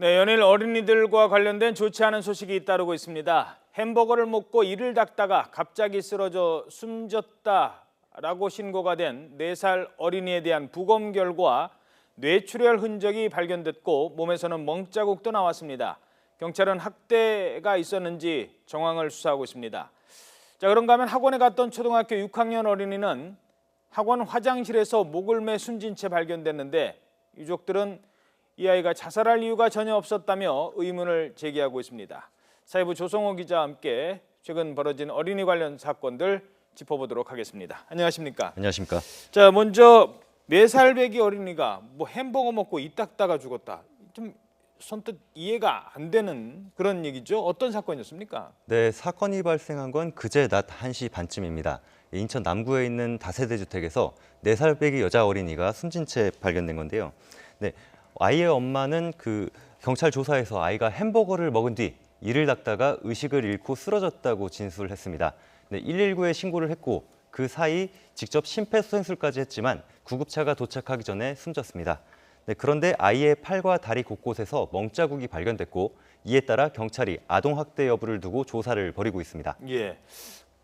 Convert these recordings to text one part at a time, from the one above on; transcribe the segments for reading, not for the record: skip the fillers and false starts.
네, 연일 어린이들과 관련된 좋지 않은 소식이 잇따르고 있습니다. 햄버거를 먹고 이를 닦다가 갑자기 쓰러져 숨졌다라고 신고가 된 4살 어린이에 대한 부검 결과 뇌출혈 흔적이 발견됐고 몸에서는 멍자국도 나왔습니다. 경찰은 학대가 있었는지 정황을 수사하고 있습니다. 자, 그런가 하면 학원에 갔던 초등학교 6학년 어린이는 학원 화장실에서 목을 매 숨진 채 발견됐는데 유족들은 이 아이가 자살할 이유가 전혀 없었다며 의문을 제기하고 있습니다. 사회부 조성호 기자와 함께 최근 벌어진 어린이 관련 사건들 짚어보도록 하겠습니다. 안녕하십니까? 안녕하십니까? 자, 먼저 4살 배기 어린이가 햄버거 먹고 이 닦다가 죽었다. 좀 선뜻 이해가 안 되는 그런 얘기죠. 어떤 사건이었습니까? 네, 사건이 발생한 건 그제 낮 1시 반쯤입니다. 인천 남구에 있는 다세대 주택에서 4살 배기 여자 어린이가 숨진 채 발견된 건데요. 네, 아이의 엄마는 경찰 조사에서 아이가 햄버거를 먹은 뒤 이를 닦다가 의식을 잃고 쓰러졌다고 진술했습니다. 네, 119에 신고를 했고 그 사이 직접 심폐소생술까지 했지만 구급차가 도착하기 전에 숨졌습니다. 네, 그런데 아이의 팔과 다리 곳곳에서 멍자국이 발견됐고 이에 따라 경찰이 아동학대 여부를 두고 조사를 벌이고 있습니다. 예,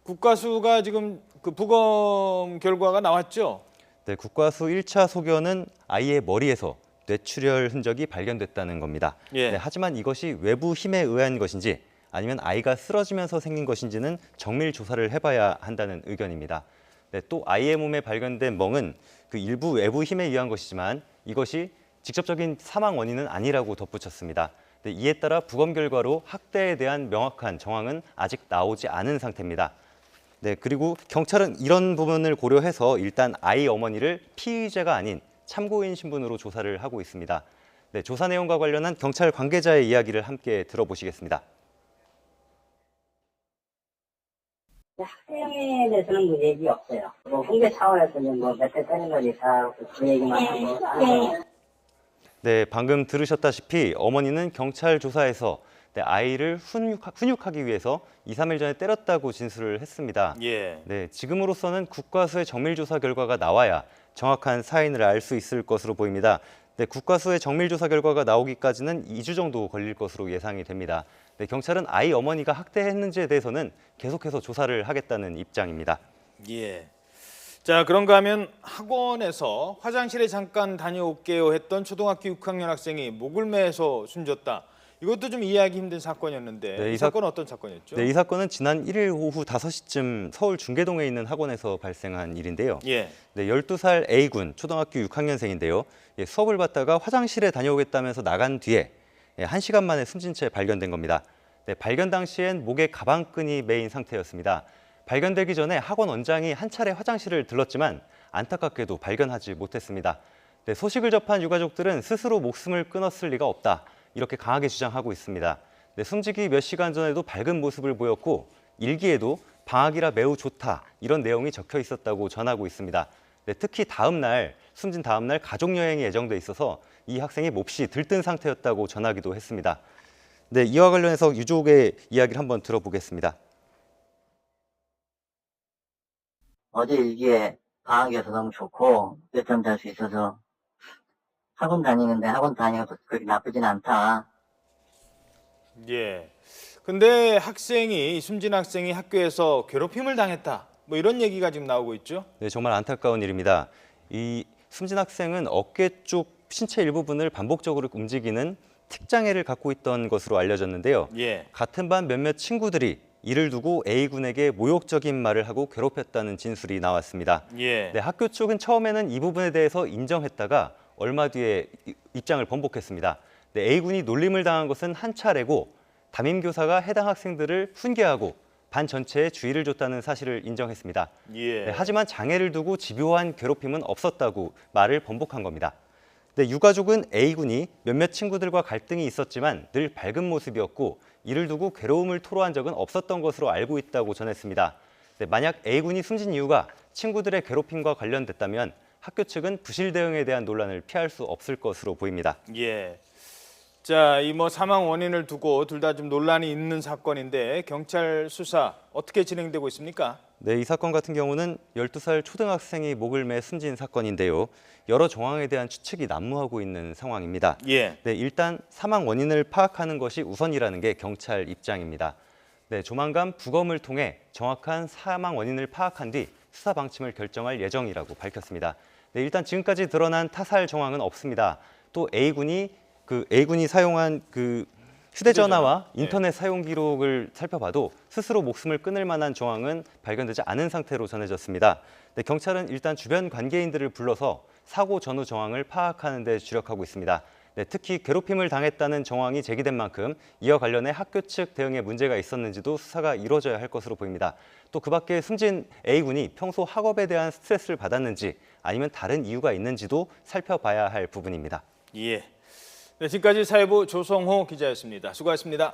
국가수가 지금 부검 결과가 나왔죠? 네, 국과수 1차 소견은 아이의 머리에서 뇌출혈 흔적이 발견됐다는 겁니다. 예. 네, 하지만 이것이 외부 힘에 의한 것인지 아니면 아이가 쓰러지면서 생긴 것인지는 정밀 조사를 해봐야 한다는 의견입니다. 네, 또 아이의 몸에 발견된 멍은 일부 외부 힘에 의한 것이지만 이것이 직접적인 사망 원인은 아니라고 덧붙였습니다. 네, 이에 따라 부검 결과로 학대에 대한 명확한 정황은 아직 나오지 않은 상태입니다. 네, 그리고 경찰은 이런 부분을 고려해서 일단 아이 어머니를 피의자가 아닌 참고인 신분으로 조사를 하고 있습니다. 네, 조사 내용과 관련한 경찰 관계자의 이야기를 함께 들어보시겠습니다. 학생에 대해서는 뭐 얘기 없어요. 훈계 차원에서는 몇 대 때린 거지 다 그 얘기만 하고. 네, 방금 들으셨다시피 어머니는 경찰 조사에서 아이를 훈육하기 위해서 2, 3일 전에 때렸다고 진술을 했습니다. 예. 네, 지금으로서는 국과수의 정밀조사 결과가 나와야 정확한 사인을 알 수 있을 것으로 보입니다. 네, 국과수의 정밀조사 결과가 나오기까지는 2주 정도 걸릴 것으로 예상이 됩니다. 네, 경찰은 아이 어머니가 학대했는지에 대해서는 계속해서 조사를 하겠다는 입장입니다. 예. 자, 그런가 하면 학원에서 화장실에 잠깐 다녀올게요 했던 초등학교 6학년 학생이 목을 매서 숨졌다. 이것도 좀 이해하기 힘든 사건이었는데 네, 이 사건은 어떤 사건이었죠? 네, 이 사건은 지난 1일 오후 5시쯤 서울 중계동에 있는 학원에서 발생한 일인데요. 예. 네, 12살 A군 초등학교 6학년생인데요. 수업을 받다가 화장실에 다녀오겠다면서 나간 뒤에 1시간 만에 숨진 채 발견된 겁니다. 네, 발견 당시엔 목에 가방끈이 매인 상태였습니다. 발견되기 전에 학원 원장이 한 차례 화장실을 들렀지만 안타깝게도 발견하지 못했습니다. 네, 소식을 접한 유가족들은 스스로 목숨을 끊었을 리가 없다. 이렇게 강하게 주장하고 있습니다. 네, 숨지기 몇 시간 전에도 밝은 모습을 보였고 일기에도 방학이라 매우 좋다 이런 내용이 적혀 있었다고 전하고 있습니다. 네, 특히 숨진 다음 날 가족 여행이 예정돼 있어서 이 학생이 몹시 들뜬 상태였다고 전하기도 했습니다. 네, 이와 관련해서 유족의 이야기를 한번 들어보겠습니다. 어제 일기에 방학이어서 너무 좋고 늦잠 잘 수 있어서 학원 다니는데 학원 다니면서 그렇게 나쁘진 않다. 예. 근데 숨진 학생이 학교에서 괴롭힘을 당했다. 뭐 이런 얘기가 지금 나오고 있죠? 네, 정말 안타까운 일입니다. 이 숨진 학생은 어깨 쪽 신체 일부분을 반복적으로 움직이는 틱장애를 갖고 있던 것으로 알려졌는데요. 예. 같은 반 몇몇 친구들이 이를 두고 A군에게 모욕적인 말을 하고 괴롭혔다는 진술이 나왔습니다. 예. 네, 학교 쪽은 처음에는 이 부분에 대해서 인정했다가 얼마 뒤에 입장을 번복했습니다. 네, A군이 놀림을 당한 것은 한 차례고 담임교사가 해당 학생들을 훈계하고 반 전체에 주의를 줬다는 사실을 인정했습니다. 예. 네, 하지만 장애를 두고 집요한 괴롭힘은 없었다고 말을 번복한 겁니다. 네, 유가족은 A군이 몇몇 친구들과 갈등이 있었지만 늘 밝은 모습이었고 이를 두고 괴로움을 토로한 적은 없었던 것으로 알고 있다고 전했습니다. 네, 만약 A군이 숨진 이유가 친구들의 괴롭힘과 관련됐다면 학교 측은 부실 대응에 대한 논란을 피할 수 없을 것으로 보입니다. 예. 자, 이 사망 원인을 두고 둘 다 좀 논란이 있는 사건인데 경찰 수사 어떻게 진행되고 있습니까? 네, 이 사건 같은 경우는 12살 초등학생이 목을 매 숨진 사건인데요. 여러 정황에 대한 추측이 난무하고 있는 상황입니다. 예. 네, 일단 사망 원인을 파악하는 것이 우선이라는 게 경찰 입장입니다. 네, 조만간 부검을 통해 정확한 사망 원인을 파악한 뒤 수사 방침을 결정할 예정이라고 밝혔습니다. 네, 일단 지금까지 드러난 타살 정황은 없습니다. 또 A군이 사용한 휴대전화와 인터넷 사용 기록을 살펴봐도 스스로 목숨을 끊을 만한 정황은 발견되지 않은 상태로 전해졌습니다. 네, 경찰은 일단 주변 관계인들을 불러서 사고 전후 정황을 파악하는 데 주력하고 있습니다. 네, 특히 괴롭힘을 당했다는 정황이 제기된 만큼 이와 관련해 학교 측 대응에 문제가 있었는지도 수사가 이루어져야 할 것으로 보입니다. 또 그 밖에 숨진 A군이 평소 학업에 대한 스트레스를 받았는지 아니면 다른 이유가 있는지도 살펴봐야 할 부분입니다. 예. 네, 지금까지 사회부 조성호 기자였습니다. 수고하셨습니다.